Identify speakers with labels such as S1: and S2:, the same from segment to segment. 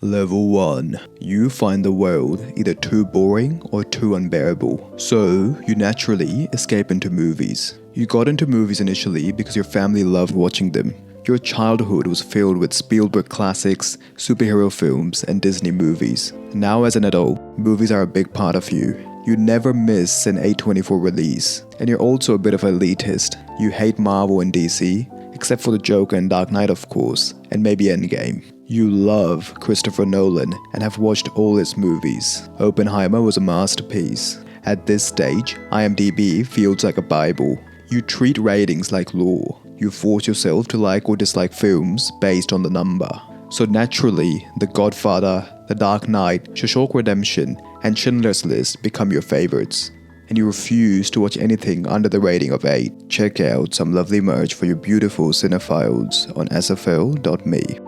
S1: Level 1. You find the world either too boring or too unbearable, so you naturally escape into movies. You got into movies initially because your family loved watching them. Your childhood was filled with Spielberg classics, superhero films, and Disney movies. Now as an adult, movies are a big part of you. You never miss an A24 release, and you're also a bit of an elitist. You hate Marvel and DC, except for the Joker and Dark Knight of course, and maybe Endgame. You love Christopher Nolan and have watched all his movies. Oppenheimer was a masterpiece. At this stage, IMDb feels like a Bible. You treat ratings like law. You force yourself to like or dislike films based on the number. So naturally, The Godfather, The Dark Knight, Shawshank Redemption, and Schindler's List become your favorites. And you refuse to watch anything under the rating of 8. Check out some lovely merch for your beautiful cinephiles on sfl.me.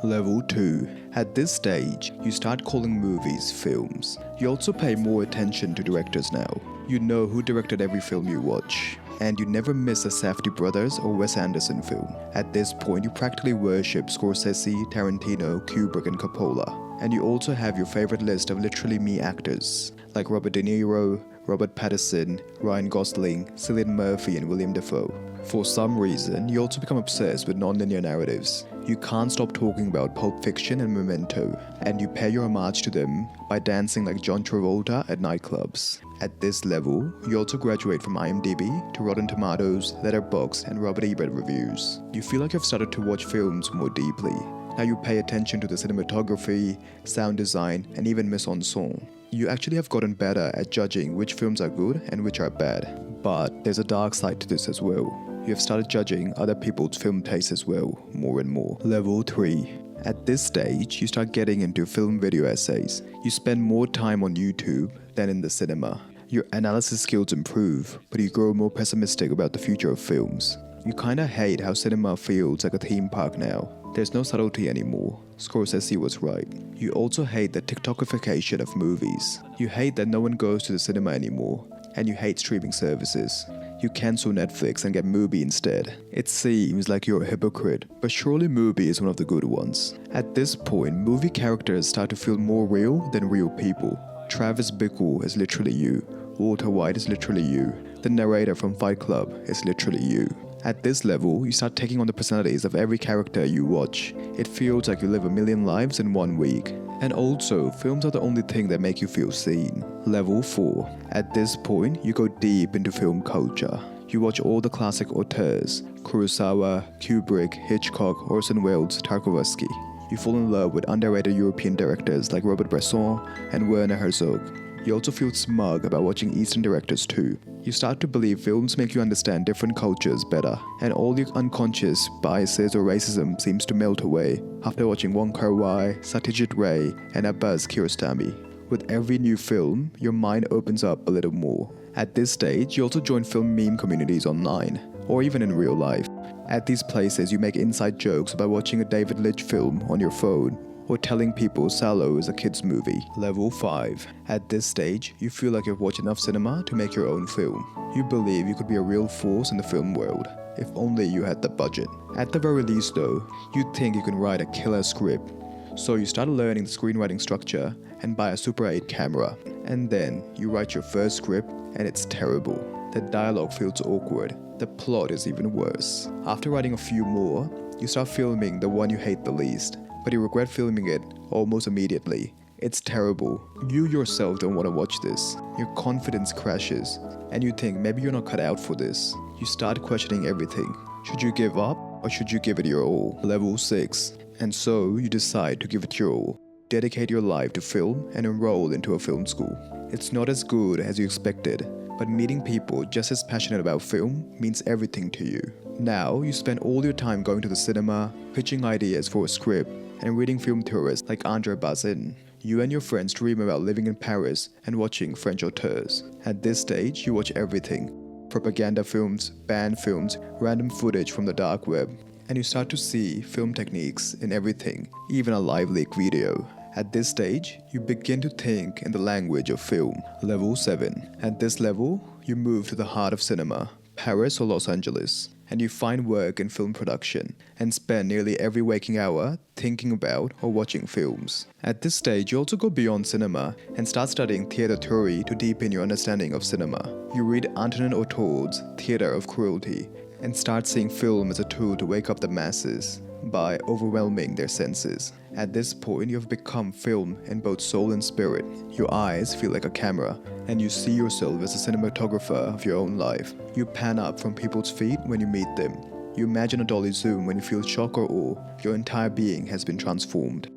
S1: Level 2. At this stage, you start calling movies films. You also pay more attention to directors now. You know who directed every film you watch. And you never miss a Safdie Brothers or Wes Anderson film. At this point, you practically worship Scorsese, Tarantino, Kubrick, and Coppola. And you also have your favorite list of literally me actors, like Robert De Niro, Robert Pattinson, Ryan Gosling, Cillian Murphy, and William Dafoe. For some reason, you also become obsessed with non-linear narratives. You can't stop talking about Pulp Fiction and Memento, and you pay your homage to them by dancing like John Travolta at nightclubs. At this level, you also graduate from IMDb to Rotten Tomatoes, Letterboxd, and Robert Ebert reviews. You feel like you've started to watch films more deeply. Now you pay attention to the cinematography, sound design, and even mise en scène. You actually have gotten better at judging which films are good and which are bad. But there's a dark side to this as well. You have started judging other people's film tastes as well, more and more. Level 3. At this stage, you start getting into film video essays. You spend more time on YouTube than in the cinema. Your analysis skills improve, but you grow more pessimistic about the future of films. You kinda hate how cinema feels like a theme park now. There's no subtlety anymore. Scorsese was right. You also hate the TikTokification of movies. You hate that no one goes to the cinema anymore. And you hate streaming services. You cancel Netflix and get Mubi instead. It seems like you're a hypocrite, but surely Mubi is one of the good ones. At this point, movie characters start to feel more real than real people. Travis Bickle is literally you. Walter White is literally you. The narrator from Fight Club is literally you. At this level, you start taking on the personalities of every character you watch. It feels like you live a million lives in 1 week. And also, films are the only thing that make you feel seen. Level 4. At this point, you go deep into film culture. You watch all the classic auteurs, Kurosawa, Kubrick, Hitchcock, Orson Welles, Tarkovsky. You fall in love with underrated European directors like Robert Bresson and Werner Herzog. You also feel smug about watching Eastern directors too. You start to believe films make you understand different cultures better, and all your unconscious biases or racism seems to melt away after watching Wong Kar-wai, Satyajit Ray, and Abbas Kiarostami. With every new film, your mind opens up a little more. At this stage, you also join film meme communities online, or even in real life. At these places, you make inside jokes about watching a David Lynch film on your phone, or telling people Salo is a kid's movie. Level 5. At this stage, you feel like you've watched enough cinema to make your own film. You believe you could be a real force in the film world, if only you had the budget. At the very least though, you think you can write a killer script. So you start learning the screenwriting structure and buy a Super 8 camera. And then you write your first script and it's terrible. The dialogue feels awkward. The plot is even worse. After writing a few more, you start filming the one you hate the least. But you regret filming it almost immediately. It's terrible. You yourself don't want to watch this. Your confidence crashes, and you think maybe you're not cut out for this. You start questioning everything. Should you give up, or should you give it your all? Level 6. And so you decide to give it your all. Dedicate your life to film and enroll into a film school. It's not as good as you expected, but meeting people just as passionate about film means everything to you. Now, you spend all your time going to the cinema, pitching ideas for a script, and reading film theorists like André Bazin. You and your friends dream about living in Paris and watching French auteurs. At this stage, you watch everything. Propaganda films, banned films, random footage from the dark web. And you start to see film techniques in everything, even a live leak video. At this stage, you begin to think in the language of film. Level 7. At this level, you move to the heart of cinema, Paris or Los Angeles. and you find work in film production and spend nearly every waking hour thinking about or watching films. At this stage, you also go beyond cinema and start studying theatre theory to deepen your understanding of cinema. You read Antonin Artaud's Theatre of Cruelty and start seeing film as a tool to wake up the masses by overwhelming their senses. At this point, you have become film in both soul and spirit. Your eyes feel like a camera, and you see yourself as a cinematographer of your own life. You pan up from people's feet when you meet them. You imagine a dolly zoom when you feel shock or awe. Your entire being has been transformed.